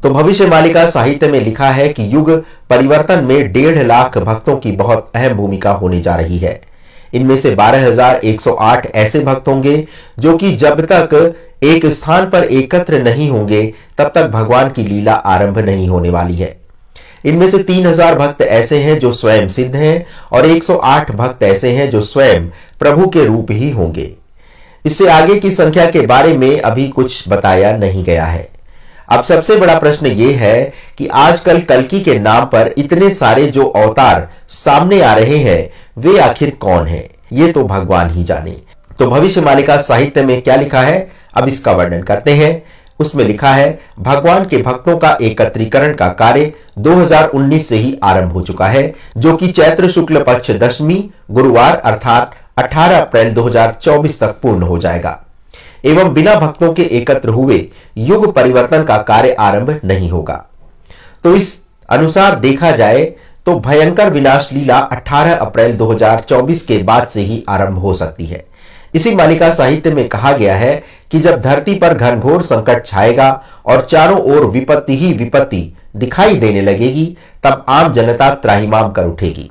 तो भविष्य मालिका साहित्य में लिखा है कि युग परिवर्तन में 1.5 लाख भक्तों की बहुत अहम भूमिका होने जा रही है। इनमें से 12,108 ऐसे भक्त होंगे जो कि जब तक एक स्थान पर एकत्र नहीं होंगे तब तक भगवान की लीला आरंभ नहीं होने वाली है। इनमें से 3,000 भक्त ऐसे हैं जो स्वयं सिद्ध हैं और 108 भक्त ऐसे हैं जो स्वयं प्रभु के रूप ही होंगे। इससे आगे की संख्या के बारे में अभी कुछ बताया नहीं गया है। अब सबसे बड़ा प्रश्न यह है कि आजकल कल्कि के नाम पर इतने सारे जो अवतार सामने आ रहे हैं वे आखिर कौन हैं? ये तो भगवान ही जाने। तो भविष्य मालिका साहित्य में क्या लिखा है, अब इसका वर्णन करते हैं। उसमें लिखा है, भगवान के भक्तों का एकत्रीकरण का कार्य 2019 से ही आरंभ हो चुका है, जो कि चैत्र शुक्ल पक्ष दशमी गुरुवार अर्थात 18 अप्रैल 2024 तक पूर्ण हो जाएगा। एवं बिना भक्तों के एकत्र हुए युग परिवर्तन का कार्य आरंभ नहीं होगा। तो इस अनुसार देखा जाए तो भयंकर विनाश लीला 18 अप्रैल 2024 के बाद से ही आरंभ हो सकती है। इसी मालिका साहित्य में कहा गया है कि जब धरती पर घनघोर संकट छाएगा और चारों ओर विपत्ति ही विपत्ति दिखाई देने लगेगी, तब आम जनता त्राहिमाम कर उठेगी।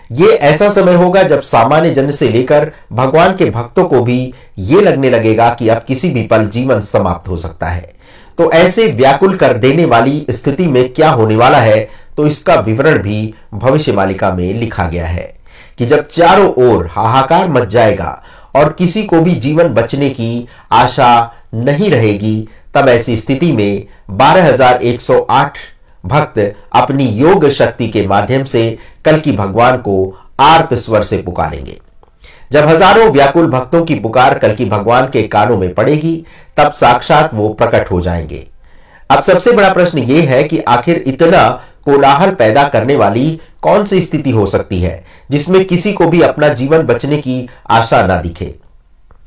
ये ऐसा समय होगा जब सामान्य जन से लेकर भगवान के भक्तों को भी ये लगने लगेगा कि अब किसी भी पल जीवन समाप्त हो सकता है। तो ऐसे व्याकुल कर देने वाली स्थिति में क्या होने वाला है, तो इसका विवरण भी भविष्य मालिका में लिखा गया है कि जब चारों ओर हाहाकार मच जाएगा और किसी को भी जीवन बचने की आशा नहीं रहेगी, तब ऐसी स्थिति में 12,108 भक्त अपनी योग शक्ति के माध्यम से कल्कि भगवान को आर्त स्वर से पुकारेंगे। जब हजारों व्याकुल भक्तों की पुकार कल्कि भगवान के कानों में पड़ेगी, तब साक्षात वो प्रकट हो जाएंगे। अब सबसे बड़ा प्रश्न ये है कि आखिर इतना कोलाहल पैदा करने वाली कौन सी स्थिति हो सकती है जिसमें किसी को भी अपना जीवन बचने की आशा ना दिखे?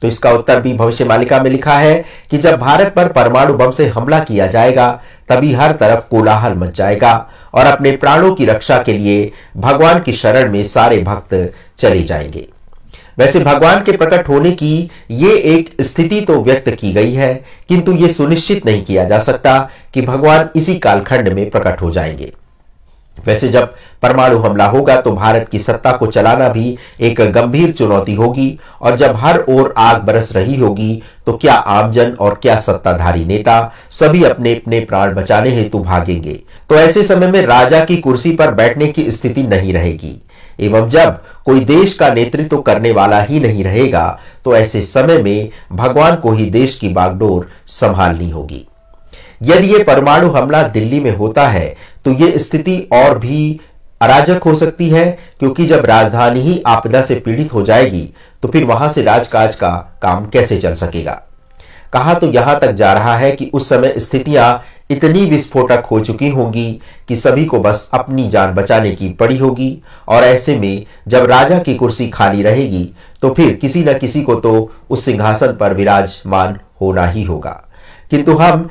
तो इसका उत्तर भी भविष्य मालिका में लिखा है कि जब भारत पर परमाणु बम से हमला किया जाएगा, तभी हर तरफ कोलाहल मच जाएगा और अपने प्राणों की रक्षा के लिए भगवान की शरण में सारे भक्त चले जाएंगे। वैसे भगवान के प्रकट होने की ये एक स्थिति तो व्यक्त की गई है, किंतु ये सुनिश्चित नहीं किया जा सकता कि भगवान इसी कालखंड में प्रकट हो जाएंगे। वैसे जब परमाणु हमला होगा तो भारत की सत्ता को चलाना भी एक गंभीर चुनौती होगी, और जब हर ओर आग बरस रही होगी तो क्या आमजन और क्या सत्ताधारी नेता सभी अपने अपने प्राण बचाने हेतु भागेंगे। तो ऐसे समय में राजा की कुर्सी पर बैठने की स्थिति नहीं रहेगी, एवं जब कोई देश का नेतृत्व करने वाला ही नहीं रहेगा, तो ऐसे समय में भगवान को ही देश की बागडोर संभालनी होगी। यदि ये परमाणु हमला दिल्ली में होता है तो ये स्थिति और भी अराजक हो सकती है, क्योंकि जब राजधानी ही आपदा से पीड़ित हो जाएगी तो फिर वहां से राजकाज का काम कैसे चल सकेगा। कहा तो यहां तक जा रहा है कि उस समय स्थितियां इतनी विस्फोटक हो चुकी होंगी कि सभी को बस अपनी जान बचाने की पड़ी होगी, और ऐसे में जब राजा की कुर्सी खाली रहेगी तो फिर किसी न किसी को तो उस सिंहासन पर विराजमान होना ही होगा। किंतु हम